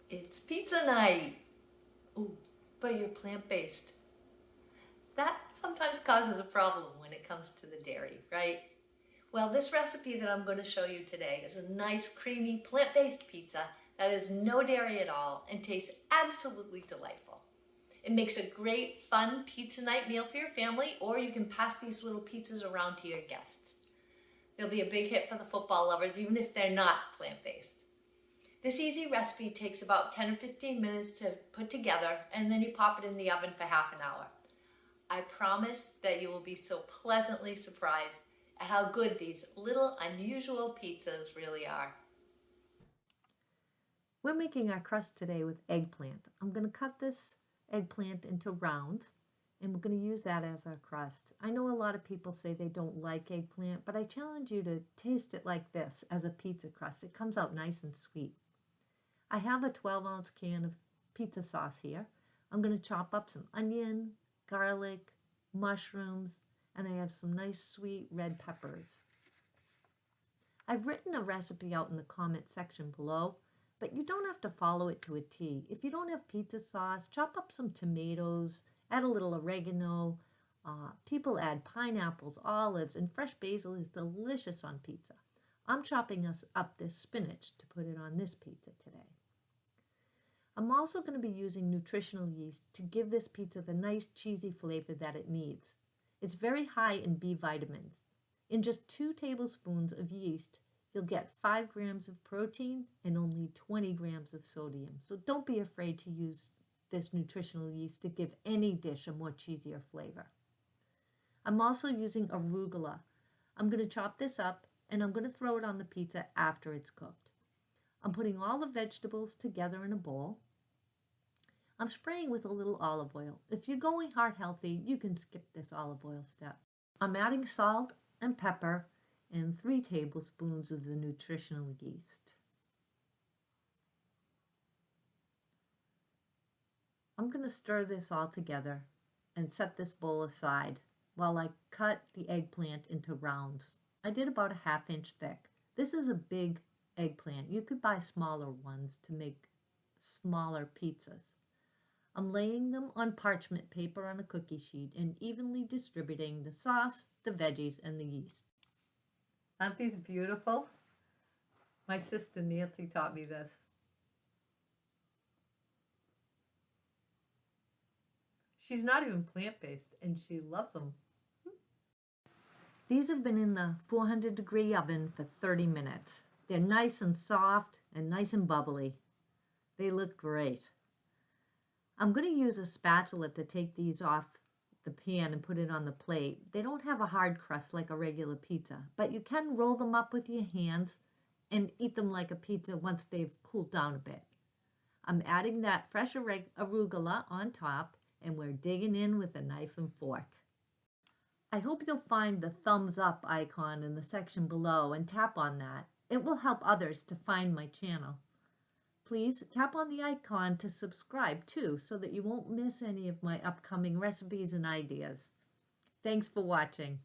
It's pizza night. Ooh, but you're plant-based. That sometimes causes a problem when it comes to the dairy, right? Well, this recipe that I'm going to show you today is a nice, creamy, plant-based pizza that has no dairy at all and tastes absolutely delightful. It makes a great, fun pizza night meal for your family, or you can pass these little pizzas around to your guests. They'll be a big hit for the football lovers, even if they're not plant-based. This easy recipe takes about 10 or 15 minutes to put together, and then you pop it in the oven for half an hour. I promise that you will be so pleasantly surprised at how good these little unusual pizzas really are. We're making our crust today with eggplant. I'm going to cut this eggplant into rounds, and we're going to use that as our crust. I know a lot of people say they don't like eggplant, but I challenge you to taste it like this as a pizza crust. It comes out nice and sweet. I have a 12-ounce can of pizza sauce here. I'm going to chop up some onion, garlic, mushrooms, and I have some nice sweet red peppers. I've written a recipe out in the comment section below, but you don't have to follow it to a T. If you don't have pizza sauce, chop up some tomatoes, add a little oregano. People add pineapples, olives, and fresh basil is delicious on pizza. I'm chopping up this spinach to put it on this pizza today. I'm also going to be using nutritional yeast to give this pizza the nice cheesy flavor that it needs. It's very high in B vitamins. In just 2 tablespoons of yeast, you'll get 5 grams of protein and only 20 grams of sodium. So don't be afraid to use this nutritional yeast to give any dish a more cheesier flavor. I'm also using arugula. I'm going to chop this up and I'm going to throw it on the pizza after it's cooked. I'm putting all the vegetables together in a bowl. I'm spraying with a little olive oil. If you're going heart healthy, you can skip this olive oil step. I'm adding salt and pepper and 3 tablespoons of the nutritional yeast. I'm going to stir this all together and set this bowl aside while I cut the eggplant into rounds. I did about a 1/2 inch thick. This is a big eggplant. You could buy smaller ones to make smaller pizzas. I'm laying them on parchment paper on a cookie sheet and evenly distributing the sauce, the veggies, and the yeast. Aren't these beautiful? My sister Nancy taught me this. She's not even plant-based, and she loves them. These have been in the 400-degree oven for 30 minutes. They're nice and soft and nice and bubbly. They look great. I'm going to use a spatula to take these off the pan and put it on the plate. They don't have a hard crust like a regular pizza, but you can roll them up with your hands and eat them like a pizza once they've cooled down a bit. I'm adding that fresh arugula on top, and we're digging in with a knife and fork. I hope you'll find the thumbs up icon in the section below and tap on that. It will help others to find my channel. Please tap on the icon to subscribe too, so that you won't miss any of my upcoming recipes and ideas. Thanks for watching.